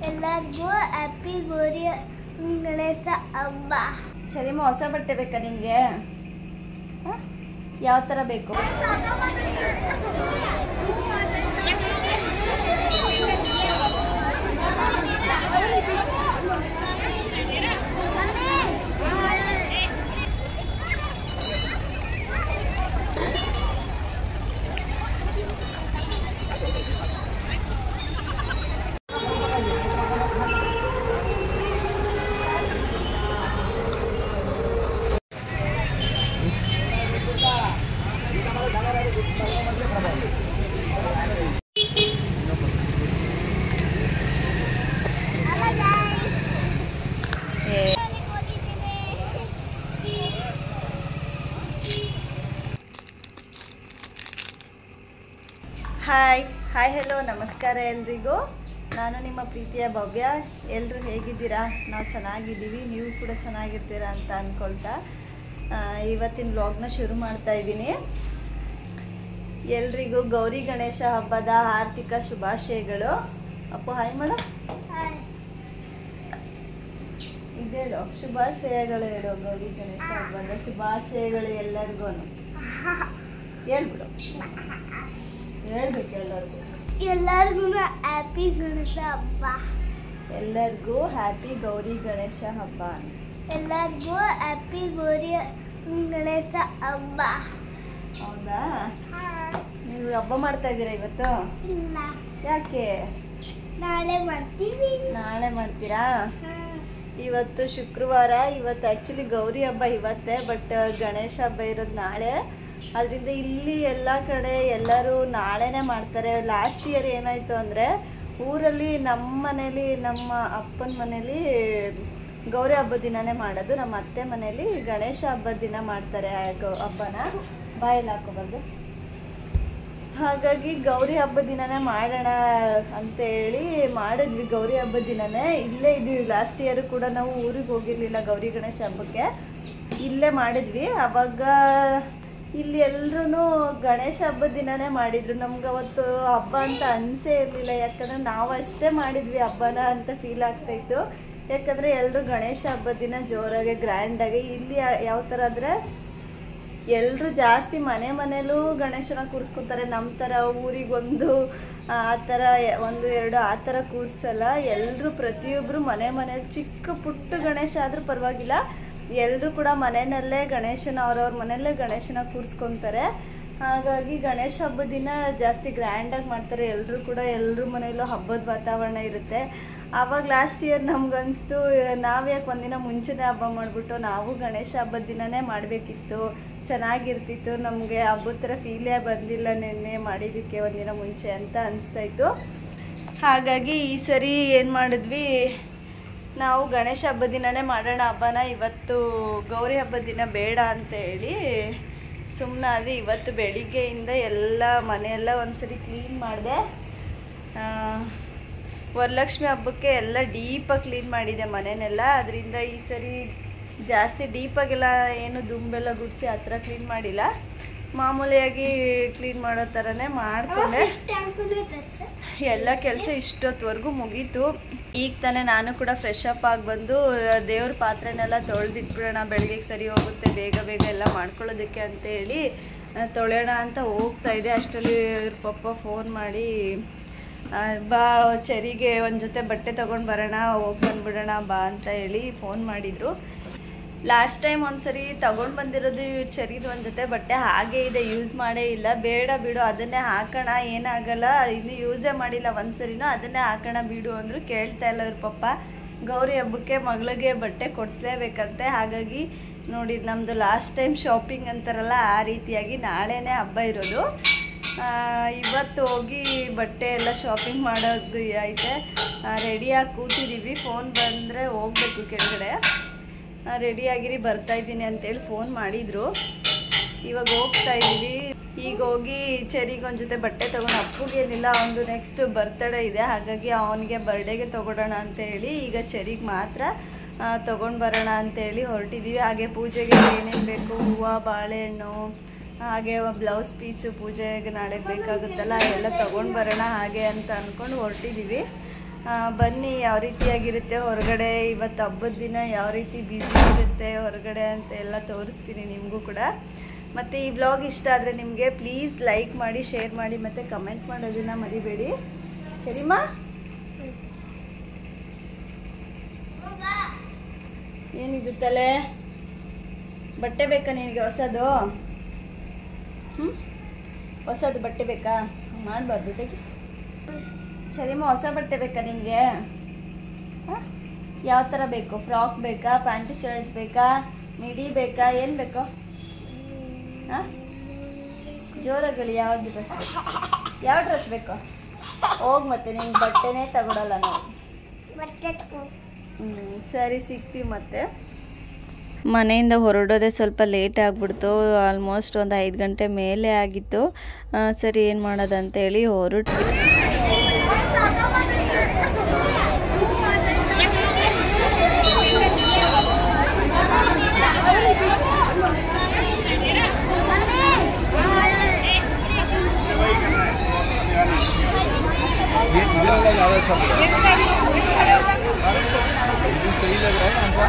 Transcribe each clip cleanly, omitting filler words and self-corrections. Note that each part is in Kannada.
ಎಲ್ಲರಿಗೂ ಹ್ಯಾಪಿ ಗೌರಿ ಗಣೇಶ ಹಬ್ಬ. ಚರಿಮ ಹೊಸ ಬಟ್ಟೆ ಬೇಕಾ ನಿಂಗೆ? ಯಾವ ಥರ ಬೇಕು? ಹಾಯ್ ಹೆಲೋ ನಮಸ್ಕಾರ ಎಲ್ರಿಗೂ. ನಾನು ನಿಮ್ಮ ಪ್ರೀತಿಯ ಭವ್ಯ. ಎಲ್ಲರೂ ಹೇಗಿದ್ದೀರಾ? ನಾವು ಚೆನ್ನಾಗಿದ್ದೀವಿ, ನೀವು ಕೂಡ ಚೆನ್ನಾಗಿರ್ತೀರಾ ಅಂತ ಅಂದ್ಕೊಳ್ತಾ ಇವತ್ತಿನ ವ್ಲಾಗ್ನ ಶುರು ಮಾಡ್ತಾ ಇದ್ದೀನಿ. ಎಲ್ರಿಗೂ ಗೌರಿ ಗಣೇಶ ಹಬ್ಬದ ಆರ್ಥಿಕ ಶುಭಾಶಯಗಳು. ಅಪ್ಪು ಹಾಯ್ ಮೇಡಮ್, ಇದೇಳು ಶುಭಾಶಯಗಳು ಹೇಳೋ. ಗೌರಿ ಗಣೇಶ ಹಬ್ಬದ ಶುಭಾಶಯಗಳು ಎಲ್ಲರಿಗೂ ಹೇಳ್ಬಿಡು. ಹೇಳ್ಬೇಕು ಎಲ್ಲರಿಗೂ ಹ್ಯಾಪಿ ಗಣೇಶ ಹಬ್ಬ. ಎಲ್ಲರಿಗೂ ಹ್ಯಾಪಿ ಗೌರಿ ಗಣೇಶ ಹಬ್ಬ. ಎಲ್ಲರಿಗೂ ಹ್ಯಾಪಿ ಗೌರಿ ಗಣೇಶ ಹಬ್ಬ. ಹೌದಾ? ನೀವು ಹಬ್ಬ ಮಾಡ್ತಾ ಇದ್ದೀರಾ ಇವತ್ತು? ಇಲ್ಲ, ಯಾಕೆ? ನಾಳೆ ಮಾಡ್ತೀವಿ. ನಾಳೆ ಮಾಡ್ತೀರಾ? ಇವತ್ತು ಶುಕ್ರವಾರ. ಇವತ್ತು ಆ್ಯಕ್ಚುಲಿ ಗೌರಿ ಹಬ್ಬ ಇವತ್ತೇ, ಬಟ್ ಗಣೇಶ ಹಬ್ಬ ಇರೋದು ನಾಳೆ. ಅದರಿಂದ ಇಲ್ಲಿ ಎಲ್ಲ ಕಡೆ ಎಲ್ಲರೂ ನಾಳೆನೇ ಮಾಡ್ತಾರೆ. ಲಾಸ್ಟ್ ಇಯರ್ ಏನಾಯಿತು ಅಂದರೆ, ಊರಲ್ಲಿ ನಮ್ಮ ಮನೇಲಿ, ನಮ್ಮ ಅಪ್ಪನ ಮನೇಲಿ ಗೌರಿ ಹಬ್ಬದ ದಿನನೇ ಮಾಡೋದು, ನಮ್ಮ ಅತ್ತೆ ಮನೇಲಿ ಗಣೇಶ ಹಬ್ಬದ ದಿನ ಮಾಡ್ತಾರೆ ಹಬ್ಬನ. ಬಾಯಲ್ಲಿ ಹಾಕೋಬಾರ್ದು. ಹಾಗಾಗಿ ಗೌರಿ ಹಬ್ಬದ ದಿನನೇ ಮಾಡೋಣ ಅಂತೇಳಿ ಮಾಡಿದ್ವಿ. ಗೌರಿ ಹಬ್ಬದ ದಿನನೇ ಇಲ್ಲೇ ಇದ್ವಿ. ಲಾಸ್ಟ್ ಇಯರ್ ಕೂಡ ನಾವು ಊರಿಗೆ ಹೋಗಿರಲಿಲ್ಲ ಗೌರಿ ಗಣೇಶ ಹಬ್ಬಕ್ಕೆ, ಇಲ್ಲೇ ಮಾಡಿದ್ವಿ. ಆವಾಗ ಇಲ್ಲಿ ಎಲ್ಲರೂ ಗಣೇಶ ಹಬ್ಬದ ದಿನನೇ ಮಾಡಿದ್ರು. ನಮ್ಗೆ ಅವತ್ತು ಹಬ್ಬ ಅಂತ ಅನಿಸೇ ಇರಲಿಲ್ಲ, ಯಾಕಂದರೆ ನಾವು ಅಷ್ಟೇ ಮಾಡಿದ್ವಿ ಹಬ್ಬನ ಅಂತ ಫೀಲ್ ಆಗ್ತಾಯಿತ್ತು. ಯಾಕಂದರೆ ಎಲ್ಲರೂ ಗಣೇಶ ಹಬ್ಬದ ದಿನ ಜೋರಾಗಿ ಗ್ರ್ಯಾಂಡಾಗಿ, ಇಲ್ಲಿ ಯಾವ ಥರ ಅಂದರೆ ಎಲ್ಲರೂ ಜಾಸ್ತಿ ಮನೇಲೂ ಗಣೇಶನ ಕೂರಿಸ್ಕೊತಾರೆ. ನಮ್ಮ ಥರ ಊರಿಗೊಂದು ಆ ಥರ 1-2 ಆ ಥರ ಕೂರಿಸಲ್ಲ. ಎಲ್ಲರೂ ಪ್ರತಿಯೊಬ್ಬರು ಮನೇಲಿ ಚಿಕ್ಕ ಪುಟ್ಟ ಗಣೇಶ ಆದರೂ ಪರವಾಗಿಲ್ಲ, ಎಲ್ಲರೂ ಕೂಡ ಮನೆಯಲ್ಲೇ ಗಣೇಶನ ಅವ್ರವ್ರ ಮನೆಯಲ್ಲೇ ಗಣೇಶನ ಕೂರಿಸ್ಕೊತಾರೆ. ಹಾಗಾಗಿ ಗಣೇಶ ಹಬ್ಬದ ದಿನ ಜಾಸ್ತಿ ಗ್ರ್ಯಾಂಡಾಗಿ ಮಾಡ್ತಾರೆ. ಎಲ್ಲರೂ ಕೂಡ ಎಲ್ಲರ ಮನೆಯಲ್ಲೂ ಹಬ್ಬದ ವಾತಾವರಣ ಇರುತ್ತೆ. ಆವಾಗ ಲಾಸ್ಟ್ ಇಯರ್ ನಮ್ಗನ್ನಿಸ್ತು, ನಾವು ಯಾಕೆ ಒಂದಿನ ಮುಂಚೆನೇ ಹಬ್ಬ ಮಾಡಿಬಿಟ್ಟು ನಾವು ಗಣೇಶ ಹಬ್ಬದ ದಿನನೇ ಮಾಡಬೇಕಿತ್ತು, ಚೆನ್ನಾಗಿರ್ತಿತ್ತು. ನಮಗೆ ಹಬ್ಬದ ಥರ ಫೀಲೇ ಬಂದಿಲ್ಲ ನಿನ್ನೆ ಮಾಡಿದ್ದಕ್ಕೆ ಒಂದಿನ ಮುಂಚೆ ಅಂತ ಅನಿಸ್ತಾಯಿತ್ತು. ಹಾಗಾಗಿ ಈ ಸರಿ ಏನು ಮಾಡಿದ್ವಿ, ನಾವು ಗಣೇಶ ಹಬ್ಬದ ದಿನನೇ ಮಾಡೋಣ ಹಬ್ಬನ, ಇವತ್ತು ಗೌರಿ ಹಬ್ಬದ ದಿನ ಬೇಡ ಅಂತೇಳಿ ಸುಮ್ಮನಾದೆ. ಇವತ್ತು ಬೆಳಿಗ್ಗೆಯಿಂದ ಎಲ್ಲ ಮನೆಯೆಲ್ಲ ಒಂದ್ಸರಿ ಕ್ಲೀನ್ ಮಾಡಿದೆ. ವರಲಕ್ಷ್ಮಿ ಹಬ್ಬಕ್ಕೆ ಎಲ್ಲ ಡೀಪಾಗಿ ಕ್ಲೀನ್ ಮಾಡಿದೆ ಮನೆಯನ್ನೆಲ್ಲ. ಅದರಿಂದ ಈ ಸರಿ ಜಾಸ್ತಿ ಡೀಪಾಗೆಲ್ಲ ಏನು ದುಂಬೆಲ್ಲ ಗುಡಿಸಿ ಆ ಥರ ಕ್ಲೀನ್ ಮಾಡಿಲ್ಲ, ಮಾಮೂಲಿಯಾಗಿ ಕ್ಲೀನ್ ಮಾಡೋ ಥರನೇ ಮಾಡಿಕೊಂಡೆ. ಎಲ್ಲ ಕೆಲಸ ಇಷ್ಟೊತ್ತವರೆಗೂ ಮುಗೀತು. ಈಗ ತಾನೇ ನಾನು ಕೂಡ ಫ್ರೆಶ್ ಅಪ್ ಆಗಿ ಬಂದು ದೇವ್ರ ಪಾತ್ರೆನೆಲ್ಲ ತೊಳೆದಿಟ್ಬಿಡೋಣ, ಬೆಳಗ್ಗೆಗೆ ಸರಿ ಹೋಗುತ್ತೆ, ಬೇಗ ಎಲ್ಲ ಮಾಡ್ಕೊಳ್ಳೋದಕ್ಕೆ ಅಂತೇಳಿ ತೊಳೆಯೋಣ ಅಂತ ಹೋಗ್ತಾ ಇದೆ. ಅಷ್ಟರಲ್ಲಿ ಇವ್ರ ಪಪ್ಪ ಫೋನ್ ಮಾಡಿ, ಬಾ ಚರಿಗೆ ಒಂದು ಜೊತೆ ಬಟ್ಟೆ ತೊಗೊಂಡು ಬರೋಣ, ಹೋಗಿ ಬಂದುಬಿಡೋಣ ಬಾ ಅಂತ ಹೇಳಿ ಫೋನ್ ಮಾಡಿದರು. ಲಾಸ್ಟ್ ಟೈಮ್ ಒಂದ್ಸರಿ ತೊಗೊಂಡು ಬಂದಿರೋದು ಚರಿದು ಒಂದು ಜೊತೆ ಬಟ್ಟೆ ಹಾಗೇ ಇದೆ, ಯೂಸ್ ಮಾಡೇ ಇಲ್ಲ. ಬೇಡ ಬಿಡು ಅದನ್ನೇ ಹಾಕೋಣ, ಏನಾಗಲ್ಲ, ಇನ್ನು ಯೂಸೇ ಮಾಡಿಲ್ಲ ಒಂದ್ಸರಿನೂ, ಅದನ್ನೇ ಹಾಕೋಣ ಬಿಡು ಅಂದರು. ಕೇಳ್ತಾ ಇಲ್ಲ ಇವ್ರ ಪಪ್ಪ. ಗೌರಿ ಹಬ್ಬಕ್ಕೆ ಮಗಳಿಗೆ ಬಟ್ಟೆ ಕೊಡಿಸ್ಲೇಬೇಕಂತೆ. ಹಾಗಾಗಿ ನೋಡಿ, ನಮ್ಮದು ಲಾಸ್ಟ್ ಟೈಮ್ ಶಾಪಿಂಗ್ ಅಂತಾರಲ್ಲ ಆ ರೀತಿಯಾಗಿ ನಾಳೆನೇ ಹಬ್ಬ ಇರೋದು. ಇವತ್ತು ಹೋಗಿ ಬಟ್ಟೆ ಎಲ್ಲ ಶಾಪಿಂಗ್ ಮಾಡೋದು ಐತೆ. ರೆಡಿಯಾಗಿ ಕೂತಿದ್ದೀವಿ, ಫೋನ್ ಬಂದರೆ ಹೋಗ್ಬೇಕು ಕೆಳಗಡೆ. ರೆಡಿಯಾಗಿರಿ ಬರ್ತಾಯಿದ್ದೀನಿ ಅಂತೇಳಿ ಫೋನ್ ಮಾಡಿದರು. ಇವಾಗ ಹೋಗ್ತಾ ಇದ್ದೀವಿ. ಈಗ ಹೋಗಿ ಚರಿಗೊಂದು ಜೊತೆ ಬಟ್ಟೆ ತೊಗೊಂಡು, ಅಪ್ಪುಗೇನಿಲ್ಲ, ಅವನದು ನೆಕ್ಸ್ಟ್ ಬರ್ತಡೇ ಇದೆ, ಹಾಗಾಗಿ ಅವನಿಗೆ ಬರ್ಡೇಗೆ ತೊಗೊಳೋಣ ಅಂತೇಳಿ ಈಗ ಚರಿಗೆ ಮಾತ್ರ ತೊಗೊಂಡು ಬರೋಣ ಅಂತೇಳಿ ಹೊರಟಿದ್ದೀವಿ. ಹಾಗೆ ಪೂಜೆಗೆ ಏನೇನು ಬೇಕು, ಹೂವು, ಬಾಳೆಹಣ್ಣು, ಹಾಗೆ ಬ್ಲೌಸ್ ಪೀಸು ಪೂಜೆಗೆ ನಾಳೆ ಬೇಕಾಗುತ್ತಲ್ಲ, ಎಲ್ಲ ತೊಗೊಂಡು ಬರೋಣ ಹಾಗೆ ಅಂತ ಅಂದ್ಕೊಂಡು ಹೊರಟಿದ್ದೀವಿ. ಬನ್ನಿ ಯಾವ ರೀತಿಯಾಗಿರುತ್ತೆ ಹೊರಗಡೆ. ಇವತ್ತು ಹಬ್ಬದ ದಿನ ಯಾವ ರೀತಿ ಬ್ಯುಸಿ ಇರುತ್ತೆ ಹೊರಗಡೆ ಅಂತ ಎಲ್ಲ ತೋರಿಸ್ತೀನಿ ನಿಮಗೂ ಕೂಡ. ಮತ್ತು ಈ ವ್ಲಾಗ್ ಇಷ್ಟ ಆದರೆ ನಿಮಗೆ ಪ್ಲೀಸ್ ಲೈಕ್ ಮಾಡಿ, ಶೇರ್ ಮಾಡಿ ಮತ್ತು ಕಮೆಂಟ್ ಮಾಡೋದನ್ನು ಮರಿಬೇಡಿ. ಸರಿಮಾ? ಏನಿದು ತಲೆ? ಬಟ್ಟೆ ಬೇಕಾ ನಿನಗೆ ಹೊಸದು? ಹೊಸದು ಬಟ್ಟೆ ಬೇಕಾ? ಮಾಡಬಾರ್ದು ತೆಗಿ. ಸರಿಮ್ಮ, ಹೊಸ ಬಟ್ಟೆ ಬೇಕಾ ನಿನಗೆ? ಯಾವ ಥರ ಬೇಕು? ಫ್ರಾಕ್ ಬೇಕಾ, ಪ್ಯಾಂಟ್ ಶರ್ಟ್ ಬೇಕಾ, ಮಿಡಿ ಬೇಕಾ, ಏನು ಬೇಕು? ಹಾಂ, ಜೋರಾಗಲಿ. ಯಾವ್ದು ಡ್ರೆಸ್ ಬೇಕು? ಯಾವ ಡ್ರೆಸ್ ಬೇಕು? ಹೋಗಿ ಮತ್ತೆ ನಿಂಗೆ ಬಟ್ಟೆನೇ ತಗೊಳಲ್ಲ ನಾವು. ಸರಿ, ಸಿಗ್ತೀವಿ ಮತ್ತೆ. ಮನೆಯಿಂದ ಹೊರಡೋದೇ ಸ್ವಲ್ಪ ಲೇಟ್ ಆಗಿಬಿಡ್ತು. ಆಲ್ಮೋಸ್ಟ್ ಒಂದು 5 ಗಂಟೆ ಮೇಲೆ ಆಗಿತ್ತು. ಸರಿ, ಏನು ಮಾಡೋದಂತೇಳಿ ಹೊರಟ್ವಿ. सही लग रहा है हमको।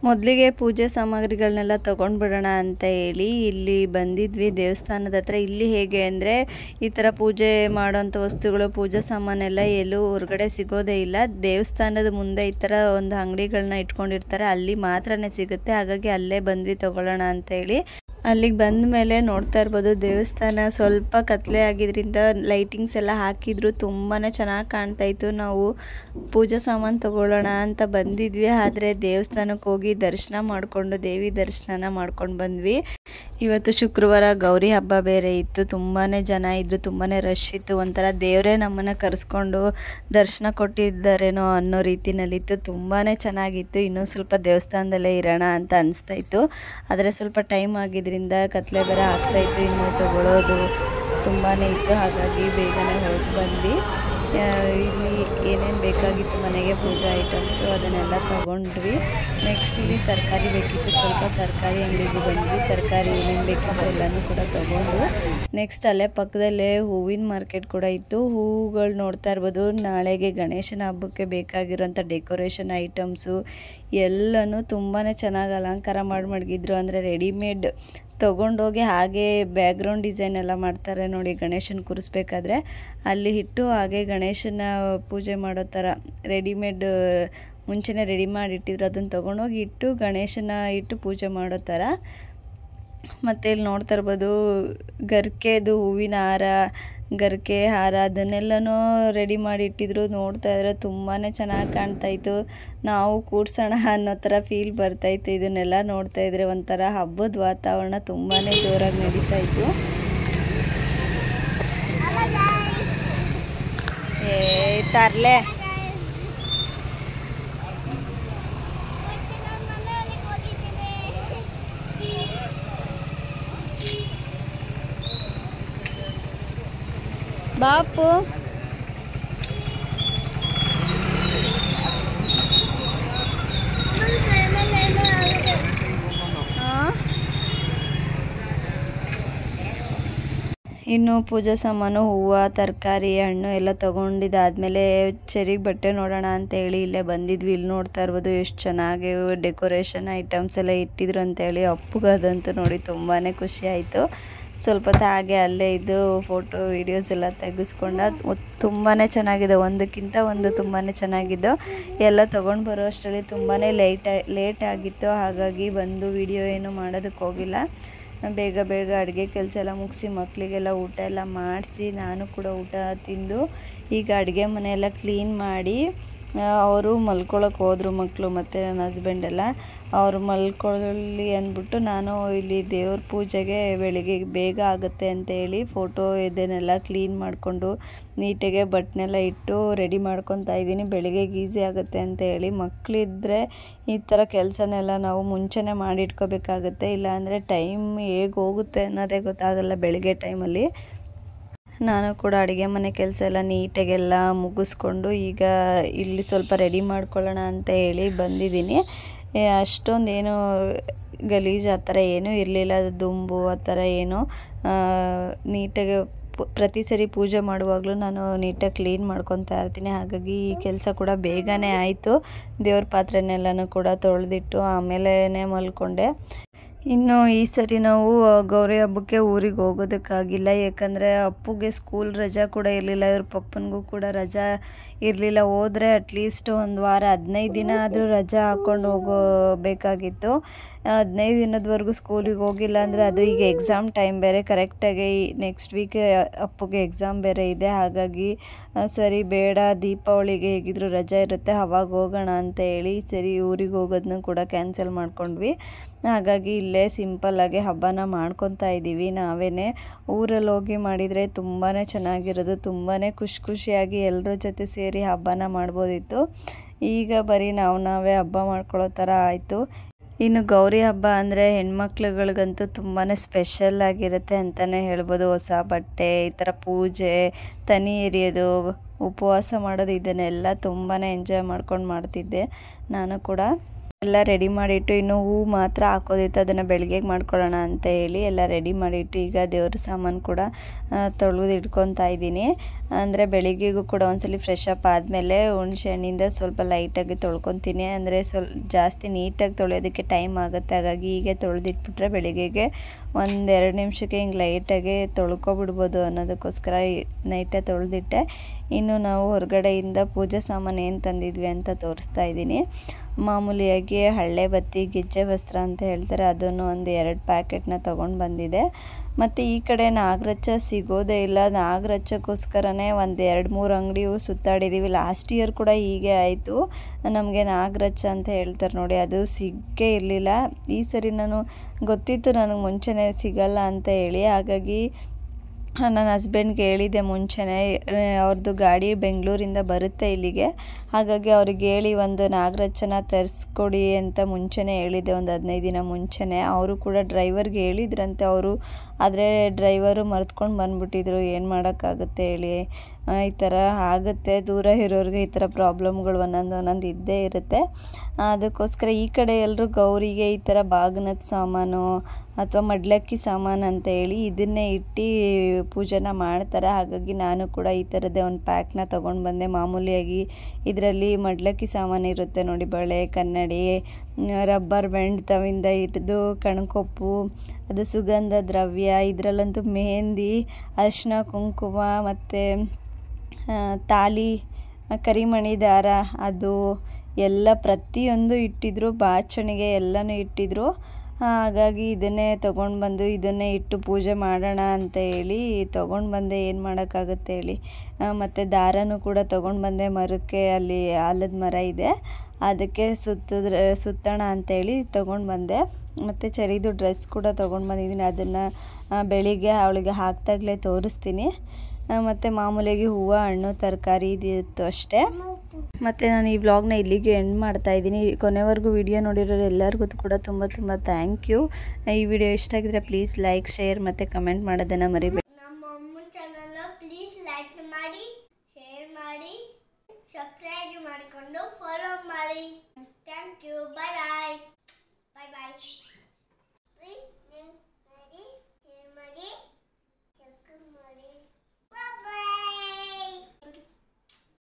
ಮೊದಲಿಗೆ ಪೂಜೆ ಸಾಮಗ್ರಿಗಳನ್ನೆಲ್ಲ ತೊಗೊಂಡ್ಬಿಡೋಣ ಅಂತ ಹೇಳಿ ಇಲ್ಲಿ ಬಂದಿದ್ವಿ ದೇವಸ್ಥಾನದ ಹತ್ರ. ಇಲ್ಲಿ ಹೇಗೆ ಅಂದರೆ ಈ ಥರ ಪೂಜೆ ಮಾಡೋಂಥ ವಸ್ತುಗಳು, ಪೂಜಾ ಸಾಮಾನೆಲ್ಲ ಎಲ್ಲೂ ಹೊರಗಡೆ ಸಿಗೋದೇ ಇಲ್ಲ. ದೇವಸ್ಥಾನದ ಮುಂದೆ ಈ ಥರ ಒಂದು ಅಂಗಡಿಗಳನ್ನ ಇಟ್ಕೊಂಡಿರ್ತಾರೆ, ಅಲ್ಲಿ ಮಾತ್ರನೇ ಸಿಗುತ್ತೆ. ಹಾಗಾಗಿ ಅಲ್ಲೇ ಬಂದ್ವಿ ತೊಗೊಳ್ಳೋಣ ಅಂತೇಳಿ. ಅಲ್ಲಿಗೆ ಬಂದ ಮೇಲೆ ನೋಡ್ತಾ ಇರ್ಬೋದು, ದೇವಸ್ಥಾನ ಸ್ವಲ್ಪ ಕತ್ಲೆ ಆಗಿದ್ರಿಂದ ಲೈಟಿಂಗ್ಸ್ ಎಲ್ಲ ಹಾಕಿದ್ರು, ತುಂಬಾ ಚೆನ್ನಾಗಿ ಕಾಣ್ತಾಯಿತ್ತು. ನಾವು ಪೂಜಾ ಸಾಮಾನು ತೊಗೊಳ್ಳೋಣ ಅಂತ ಬಂದಿದ್ವಿ, ಆದರೆ ದೇವಸ್ಥಾನಕ್ಕೆ ಹೋಗಿ ದರ್ಶನ ಮಾಡಿಕೊಂಡು ದೇವಿ ದರ್ಶನ ಮಾಡ್ಕೊಂಡು ಬಂದ್ವಿ. ಇವತ್ತು ಶುಕ್ರವಾರ ಗೌರಿ ಹಬ್ಬ ಬೇರೆ ಇತ್ತು. ತುಂಬಾ ಜನ ಇದ್ದರು, ತುಂಬಾ ರಶ್ ಇತ್ತು. ಒಂಥರ ದೇವರೇ ನಮ್ಮನ್ನು ಕರೆಸ್ಕೊಂಡು ದರ್ಶನ ಕೊಟ್ಟಿದ್ದಾರೇನೋ ಅನ್ನೋ ರೀತಿಯಲ್ಲಿತ್ತು. ತುಂಬಾ ಚೆನ್ನಾಗಿತ್ತು. ಇನ್ನೊಂದು ಸ್ವಲ್ಪ ದೇವಸ್ಥಾನದಲ್ಲೇ ಇರೋಣ ಅಂತ ಅನಿಸ್ತಾಯಿತ್ತು, ಆದರೆ ಸ್ವಲ್ಪ ಟೈಮ್ ಆಗಿದ್ರಿಂದ ಕತ್ಲೆ ಬೇರೆ ಆಗ್ತಾಯಿತ್ತು. ಇನ್ನು ತಗೊಳ್ಳೋದು ತುಂಬಾ ಇತ್ತು, ಹಾಗಾಗಿ ಬೇಗನೆ ಹೊರಟು ಬಂದ್ವಿ. ಇಲ್ಲಿ ಏನೇನು ಬೇಕಾಗಿತ್ತು ಮನೆಗೆ ಪೂಜಾ ಐಟಮ್ಸು ಅದನ್ನೆಲ್ಲ ತಗೊಂಡ್ವಿ. ನೆಕ್ಸ್ಟ್ ಇಲ್ಲಿ ತರಕಾರಿ ಬೇಕಿತ್ತು, ಸ್ವಲ್ಪ ತರಕಾರಿ ಅಂಗಡಿಗೆ ಬಂದ್ವಿ. ತರಕಾರಿ ಏನೇನು ಬೇಕಿತ್ತು ಎಲ್ಲನೂ ಕೂಡ ತಗೊಂಡು ನೆಕ್ಸ್ಟ್ ಅಲ್ಲೇ ಪಕ್ಕದಲ್ಲೇ ಹೂವಿನ ಮಾರ್ಕೆಟ್ ಕೂಡ ಇತ್ತು. ಹೂವುಗಳು ನೋಡ್ತಾ ಇರ್ಬೋದು. ನಾಳೆಗೆ ಗಣೇಶನ ಹಬ್ಬಕ್ಕೆ ಬೇಕಾಗಿರೋಂಥ ಡೆಕೋರೇಷನ್ ಐಟಮ್ಸು ಎಲ್ಲನೂ ತುಂಬಾ ಚೆನ್ನಾಗಿ ಅಲಂಕಾರ ಮಾಡಿ ಮಡಗಿದ್ರು. ಅಂದರೆ ರೆಡಿಮೇಡ್ ತೊಗೊಂಡೋಗಿ ಹಾಗೆ ಬ್ಯಾಕ್ಗ್ರೌಂಡ್ ಡಿಸೈನ್ ಎಲ್ಲ ಮಾಡ್ತಾರೆ ನೋಡಿ, ಗಣೇಶನ ಕೂರಿಸ್ಬೇಕಾದ್ರೆ ಅಲ್ಲಿ ಇಟ್ಟು ಹಾಗೆ ಗಣೇಶನ ಪೂಜೆ ಮಾಡೋ ಥರ ರೆಡಿಮೇಡ್ ಮುಂಚೆನೇ ರೆಡಿ ಮಾಡಿ ಇಟ್ಟಿದ್ರು. ಅದನ್ನು ತೊಗೊಂಡೋಗಿ ಇಟ್ಟು ಗಣೇಶನ ಇಟ್ಟು ಪೂಜೆ ಮಾಡೋ ಥರ. ಮತ್ತು ಇಲ್ಲಿ ನೋಡ್ತಾ ಇರ್ಬೋದು ಗರಿಕೆದು ಹೂವಿನ ಹಾರ, ಗರಿಕೆ ಹಾರ ಅದನ್ನೆಲ್ಲನೂ ರೆಡಿ ಮಾಡಿ ಇಟ್ಟಿದ್ರು. ನೋಡ್ತಾ ಇದ್ರೆ ತುಂಬಾ ಚೆನ್ನಾಗಿ ಕಾಣ್ತಾಯಿತ್ತು. ನಾವು ಕೂಡ್ಸೋಣ ಅನ್ನೋ ಥರ ಫೀಲ್ ಬರ್ತಾಯಿತ್ತು. ಇದನ್ನೆಲ್ಲ ನೋಡ್ತಾ ಇದ್ರೆ ಒಂಥರ ಹಬ್ಬದ ವಾತಾವರಣ ತುಂಬಾ ಜೋರಾಗಿ ನಡೀತಾಯಿತ್ತು. ತರ್ಲೆ ಬಾಪು. ಇನ್ನು ಪೂಜಾ ಸಾಮಾನು, ಹೂವು, ತರಕಾರಿ, ಹಣ್ಣು ಎಲ್ಲ ತೊಗೊಂಡಿದ್ದಾದಮೇಲೆ ಚೆರಿಗೆ ಬಟ್ಟೆ ನೋಡೋಣ ಅಂತೇಳಿ ಇಲ್ಲೇ ಬಂದಿದ್ವಿ. ಇಲ್ಲಿ ನೋಡ್ತಾ ಇರ್ಬೋದು ಎಷ್ಟು ಚೆನ್ನಾಗಿ ಡೆಕೋರೇಷನ್ ಐಟಮ್ಸ್ ಎಲ್ಲ ಇಟ್ಟಿದ್ರು ಅಂತೇಳಿ. ಅಪ್ಪುಗದಂತೂ ನೋಡಿ ತುಂಬಾ ಖುಷಿ ಆಯಿತು. ಸ್ವಲ್ಪ ಹೊತ್ತು ಹಾಗೆ ಅಲ್ಲೇ ಇದ್ದು ಫೋಟೋ ವೀಡಿಯೋಸ್ ಎಲ್ಲ ತೆಗೆಸ್ಕೊಂಡ. ತುಂಬಾ ಚೆನ್ನಾಗಿದೆ, ಒಂದಕ್ಕಿಂತ ಒಂದು ತುಂಬಾ ಚೆನ್ನಾಗಿದ್ದು. ಎಲ್ಲ ತೊಗೊಂಡು ಬರೋ ಅಷ್ಟರಲ್ಲಿ ತುಂಬಾ ಲೇಟ್ ಆಗಿತ್ತು. ಹಾಗಾಗಿ ಬಂದು ವಿಡಿಯೋ ಏನು ಮಾಡೋದಕ್ಕೆ ಹೋಗಿಲ್ಲ. ಬೇಗ ಬೇಗ ಅಡುಗೆ ಕೆಲಸ ಎಲ್ಲ ಮುಗಿಸಿ ಮಕ್ಕಳಿಗೆಲ್ಲ ಊಟ ಎಲ್ಲ ಮಾಡಿಸಿ ನಾನು ಕೂಡ ಊಟ ತಿಂದು ಈಗ ಅಡುಗೆ ಮನೆಯೆಲ್ಲ ಕ್ಲೀನ್ ಮಾಡಿ ಅವರು ಮಲ್ಕೊಳ್ಳೋಕೆ ಹೋದರು ಮಕ್ಕಳು ಮತ್ತು ನನ್ನ ಹಸ್ಬೆಂಡೆಲ್ಲ. ಅವರು ಮಲ್ಕೊಳ್ಳಿ ಅಂದ್ಬಿಟ್ಟು ನಾನು ಇಲ್ಲಿ ದೇವ್ರ ಪೂಜೆಗೆ ಬೆಳಿಗ್ಗೆ ಬೇಗ ಆಗುತ್ತೆ ಅಂತೇಳಿ ಫೋಟೋ ಇದನ್ನೆಲ್ಲ ಕ್ಲೀನ್ ಮಾಡಿಕೊಂಡು ನೀಟಾಗೆ ಬಟ್ಟನೆಲ್ಲ ಇಟ್ಟು ರೆಡಿ ಮಾಡ್ಕೊತಾ ಇದ್ದೀನಿ. ಬೆಳಿಗ್ಗೆಗೆ ಈಸಿ ಆಗುತ್ತೆ ಅಂತೇಳಿ. ಮಕ್ಕಳಿದ್ರೆ ಈ ಥರ ಕೆಲಸನೆಲ್ಲ ನಾವು ಮುಂಚೆನೇ ಮಾಡಿಟ್ಕೋಬೇಕಾಗುತ್ತೆ, ಇಲ್ಲಾಂದರೆ ಟೈಮ್ ಹೇಗೆ ಹೋಗುತ್ತೆ ಅನ್ನೋದೇ ಗೊತ್ತಾಗಲ್ಲ ಬೆಳಿಗ್ಗೆ ಟೈಮಲ್ಲಿ. ನಾನು ಕೂಡ ಅಡುಗೆ ಮನೆ ಕೆಲಸ ಎಲ್ಲ ನೀಟಾಗೆಲ್ಲ ಮುಗಿಸ್ಕೊಂಡು ಈಗ ಇಲ್ಲಿ ಸ್ವಲ್ಪ ರೆಡಿ ಮಾಡ್ಕೊಳ್ಳೋಣ ಅಂತ ಹೇಳಿ ಬಂದಿದ್ದೀನಿ. ಅಷ್ಟೊಂದೇನು ಗಲೀಜು ಆ ಥರ ಏನೂ ಇರಲಿಲ್ಲ. ಅದು ದುಂಬು ಆ ಥರ ಏನೂ ನೀಟಾಗಿ ಪ್ರತಿ ಸರಿ ಪೂಜೆ ಮಾಡುವಾಗಲೂ ನಾನು ನೀಟಾಗಿ ಕ್ಲೀನ್ ಮಾಡ್ಕೊತಾ ಇರ್ತೀನಿ. ಹಾಗಾಗಿ ಈ ಕೆಲಸ ಕೂಡ ಬೇಗನೆ ಆಯಿತು. ದೇವ್ರ ಪಾತ್ರೆನೆಲ್ಲನೂ ಕೂಡ ತೊಳೆದಿಟ್ಟು ಆಮೇಲೆ ಮಲ್ಕೊಂಡೆ. ಇನ್ನು ಈ ಸರಿ ನಾವು ಗೌರಿ ಹಬ್ಬಕ್ಕೆ ಊರಿಗೆ ಹೋಗೋದಕ್ಕಾಗಿಲ್ಲ, ಯಾಕಂದರೆ ಅಪ್ಪುಗೆ ಸ್ಕೂಲ್ ರಜಾ ಕೂಡ ಇರಲಿಲ್ಲ, ಇವ್ರ ಪಪ್ಪನಿಗೂ ಕೂಡ ರಜಾ ಇರಲಿಲ್ಲ. ಹೋದರೆ ಅಟ್ಲೀಸ್ಟ್ ಒಂದು ವಾರ 15 ದಿನ ಆದರೂ ರಜಾ ಹಾಕ್ಕೊಂಡು ಹೋಗಬೇಕಾಗಿತ್ತು. 15 ದಿನದವರೆಗೂ ಸ್ಕೂಲಿಗೆ ಹೋಗಿಲ್ಲ ಅಂದರೆ ಅದು ಈಗ ಎಕ್ಸಾಮ್ ಟೈಮ್ ಬೇರೆ ಕರೆಕ್ಟಾಗಿ ನೆಕ್ಸ್ಟ್ ವೀಕ್ ಅಪ್ಪುಗೆ ಎಕ್ಸಾಮ್ ಬೇರೆ ಇದೆ. ಹಾಗಾಗಿ ಸರಿ ಬೇಡ, ದೀಪಾವಳಿಗೆ ಹೇಗಿದ್ರು ರಜಾ ಇರುತ್ತೆ ಅವಾಗ ಹೋಗೋಣ ಅಂತ ಹೇಳಿ ಸರಿ ಊರಿಗೆ ಹೋಗೋದನ್ನು ಕೂಡ ಕ್ಯಾನ್ಸಲ್ ಮಾಡ್ಕೊಂಡ್ವಿ. ಹಾಗಾಗಿ ಇಲ್ಲೇ ಸಿಂಪಲ್ಲಾಗಿ ಹಬ್ಬನ ಮಾಡ್ಕೊತಾ ಇದ್ದೀವಿ ನಾವೇ. ಊರಲ್ಲಿ ಹೋಗಿ ಮಾಡಿದರೆ ತುಂಬಾ ಚೆನ್ನಾಗಿರೋದು, ತುಂಬಾ ಖುಷಿಯಾಗಿ ಎಲ್ಲರ ಜೊತೆ ಸೇರಿ ಹಬ್ಬನ ಮಾಡ್ಬೋದಿತ್ತು. ಈಗ ಬರೀ ನಾವೇ ಹಬ್ಬ ಮಾಡ್ಕೊಳ್ಳೋ ಥರ ಆಯಿತು. ಇನ್ನು ಗೌರಿ ಹಬ್ಬ ಅಂದರೆ ಹೆಣ್ಮಕ್ಳುಗಳಿಗಂತೂ ತುಂಬಾ ಸ್ಪೆಷಲ್ ಆಗಿರುತ್ತೆ ಅಂತಲೇ ಹೇಳ್ಬೋದು. ಹೊಸ ಬಟ್ಟೆ, ಈ ಥರ ಪೂಜೆ, ತನಿ ಎರಿಯೋದು, ಉಪವಾಸ ಮಾಡೋದು, ಇದನ್ನೆಲ್ಲ ತುಂಬಾ ಎಂಜಾಯ್ ಮಾಡ್ಕೊಂಡು ಮಾಡ್ತಿದ್ದೆ ನಾನು ಕೂಡ. ಎಲ್ಲ ರೆಡಿ ಮಾಡಿಟ್ಟು ಇನ್ನು ಹೂವು ಮಾತ್ರ ಹಾಕೋದಿತ್ತು, ಅದನ್ನು ಬೆಳಗ್ಗೆಗೆ ಮಾಡ್ಕೊಳ್ಳೋಣ ಅಂತ ಹೇಳಿ ಎಲ್ಲ ರೆಡಿ ಮಾಡಿಟ್ಟು ಈಗ ದೇವ್ರ ಸಾಮಾನು ಕೂಡ ತೊಳೆದು ಇಟ್ಕೊತಾ ಇದ್ದೀನಿ. ಅಂದರೆ ಬೆಳಿಗ್ಗೆಗೂ ಕೂಡ ಒಂದ್ಸಲಿ ಫ್ರೆಶ್ ಅಪ್ ಆದಮೇಲೆ ಹುಣಸೆ ಹಣ್ಣಿಂದ ಸ್ವಲ್ಪ ಲೈಟಾಗಿ ತೊಳ್ಕೊತೀನಿ. ಅಂದರೆ ಜಾಸ್ತಿ ನೀಟಾಗಿ ತೊಳೆಯೋದಕ್ಕೆ ಟೈಮ್ ಆಗುತ್ತೆ. ಹಾಗಾಗಿ ಹೀಗೆ ತೊಳೆದಿಟ್ಬಿಟ್ರೆ ಬೆಳಿಗ್ಗೆಗೆ 1-2 ನಿಮಿಷಕ್ಕೆ ಹಿಂಗೆ ಲೈಟಾಗಿ ತೊಳ್ಕೊಬಿಡ್ಬೋದು ಅನ್ನೋದಕ್ಕೋಸ್ಕರ ನೈಟಾಗಿ ತೊಳೆದಿಟ್ಟೆ. ಇನ್ನು ನಾವು ಹೊರಗಡೆಯಿಂದ ಪೂಜೆ ಸಾಮಾನು ಏನು ತಂದಿದ್ವಿ ಅಂತ ತೋರಿಸ್ತಾ ಇದ್ದೀನಿ. ಮಾಮೂಲಿಯಾಗಿ ಹಳ್ಳೆ ಬತ್ತಿ, ಗೆಜ್ಜೆ ವಸ್ತ್ರ ಅಂತ ಹೇಳ್ತಾರೆ, ಅದನ್ನು ಒಂದು 2 ಪ್ಯಾಕೆಟ್ನ ತೊಗೊಂಡು ಬಂದಿದೆ. ಮತ್ತು ಈ ಕಡೆ ನಾಗರಚ್ಚ ಸಿಗೋದೇ ಇಲ್ಲ. ನಾಗರಚ್ಚಕ್ಕೋಸ್ಕರನೇ ಒಂದು 2-3 ಅಂಗಡಿ ಸುತ್ತಾಡಿದ್ದೀವಿ. ಲಾಸ್ಟ್ ಇಯರ್ ಕೂಡ ಹೀಗೆ ಆಯಿತು. ನಮಗೆ ನಾಗರಚ್ಚ ಅಂತ ಹೇಳ್ತಾರೆ ನೋಡಿ, ಅದು ಸಿಕ್ಕೇ ಇರಲಿಲ್ಲ. ಈ ಸರಿ ನಾನು ಗೊತ್ತಿತ್ತು ನನಗೆ ಮುಂಚೆನೇ ಸಿಗಲ್ಲ ಅಂತ ಹೇಳಿ. ಹಾಗಾಗಿ ನನ್ನ ಹಸ್ಬೆಂಡ್ಗೆ ಹೇಳಿದ್ದೆ ಮುಂಚೆನೇ, ಅವ್ರದ್ದು ಗಾಡಿ ಬೆಂಗಳೂರಿಂದ ಬರುತ್ತೆ ಇಲ್ಲಿಗೆ. ಹಾಗಾಗಿ ಅವ್ರಿಗೆ ಹೇಳಿ ಒಂದು ನಾಗರಚ್ಚನ ತರಿಸ್ಕೊಡಿ ಅಂತ ಮುಂಚೆನೇ ಹೇಳಿದ್ದೆ, ಒಂದು 15 ದಿನ ಮುಂಚೆನೇ. ಅವರು ಕೂಡ ಡ್ರೈವರ್ಗೆ ಹೇಳಿದ್ರಂತೆ ಅವರು, ಆದರೆ ಡ್ರೈವರು ಮರೆತ್ಕೊಂಡು ಬಂದುಬಿಟ್ಟಿದ್ರು. ಏನು ಮಾಡೋಕ್ಕಾಗುತ್ತೆ ಹೇಳಿ, ಈ ಥರ ಆಗುತ್ತೆ. ದೂರ ಇರೋರಿಗೆ ಈ ಥರ ಪ್ರಾಬ್ಲಮ್ಗಳು ಒಂದೊಂದು ಇದ್ದೇ ಇರುತ್ತೆ. ಅದಕ್ಕೋಸ್ಕರ ಈ ಕಡೆ ಎಲ್ಲರೂ ಗೌರಿಗೆ ಈ ಥರ ಬಾಗಿನದ ಸಾಮಾನು ಅಥವಾ ಮಡ್ಲಕ್ಕಿ ಸಾಮಾನು ಅಂತ ಹೇಳಿ ಇದನ್ನೇ ಇಟ್ಟು ಪೂಜೆನ ಮಾಡ್ತಾರೆ. ಹಾಗಾಗಿ ನಾನು ಕೂಡ ಈ ಥರದ್ದೇ ಒಂದು ಪ್ಯಾಕ್ನ ತೊಗೊಂಡು ಬಂದೆ. ಮಾಮೂಲಿಯಾಗಿ ಇದರಲ್ಲಿ ಮಡ್ಲಕ್ಕಿ ಸಾಮಾನು ಇರುತ್ತೆ ನೋಡಿ, ಬಳೆ, ಕನ್ನಡಿ, ರಬ್ಬರ್ ಬ್ಯಾಂಡ್ ತವಿಂದ ಹಿಡಿದು ಕಣ್ಕೊಪ್ಪು, ಅದು ಸುಗಂಧ ದ್ರವ್ಯ, ಇದರಲ್ಲಂತೂ ಮೆಹಂದಿ, ಅರಿಶಿನ, ಕುಂಕುಮ ಮತ್ತು ತಾಲಿ, ಕರಿಮಣಿ ದಾರ, ಅದು ಎಲ್ಲ ಪ್ರತಿಯೊಂದು ಇಟ್ಟಿದ್ರು. ಬಾಚಣಿಗೆ ಎಲ್ಲನೂ ಇಟ್ಟಿದ್ರು. ಹಾಗಾಗಿ ಇದನ್ನೇ ತೊಗೊಂಡು ಬಂದು ಇದನ್ನೇ ಇಟ್ಟು ಪೂಜೆ ಮಾಡೋಣ ಅಂತ ಹೇಳಿ ತೊಗೊಂಡು ಬಂದೆ. ಏನು ಮಾಡೋಕ್ಕಾಗುತ್ತೆ ಹೇಳಿ. ಮತ್ತು ದಾರನೂ ಕೂಡ ತೊಗೊಂಡು ಬಂದೆ. ಮರಕ್ಕೆ ಅಲ್ಲಿ ಆಲದ ಮರ ಇದೆ, ಅದಕ್ಕೆ ಸುತ್ತೋಣ ಅಂತೇಳಿ ತೊಗೊಂಡು ಬಂದೆ. ಮತ್ತು ಚರಿದು ಡ್ರೆಸ್ ಕೂಡ ತೊಗೊಂಡು ಬಂದಿದ್ದೀನಿ. ಅದನ್ನು ಬೆಳಿಗ್ಗೆ ಅವಳಿಗೆ ಹಾಕ್ದಾಗಲೇ ತೋರಿಸ್ತೀನಿ. ಮತ್ತು ಮಾಮೂಲಿಯಾಗಿ ಹೂವು, ಹಣ್ಣು, ತರಕಾರಿ ಇದಿತ್ತು ಅಷ್ಟೇ. ಮತ್ತು ನಾನು ಈ ವ್ಲಾಗ್ನ ಇಲ್ಲಿಗೆ ಎಂಡ್ ಮಾಡ್ತಾಯಿದ್ದೀನಿ. ಕೊನೆವರೆಗೂ ವಿಡಿಯೋ ನೋಡಿರೋರು ಎಲ್ಲರಿಗೂ ಕೂಡ ತುಂಬ ಥ್ಯಾಂಕ್ ಯು. ಈ ವಿಡಿಯೋ ಇಷ್ಟ ಆಗಿದ್ರೆ ಪ್ಲೀಸ್ ಲೈಕ್, ಶೇರ್ ಮತ್ತು ಕಮೆಂಟ್ ಮಾಡೋದನ್ನು ಮರಿಬೇಡಿ. ನಮ್ಮ ಅಮ್ಮನ ಚಾನಲ್ ಪ್ಲೀಸ್ ಲೈಕ್ ಮಾಡಿ, ಶೇರ್ ಮಾಡಿ, ಸಬ್ಸ್ಕ್ರೈಬ್ ಮಾಡಿಕೊಂಡು ಫಾಲೋ ಮಾಡಿ. Thank you.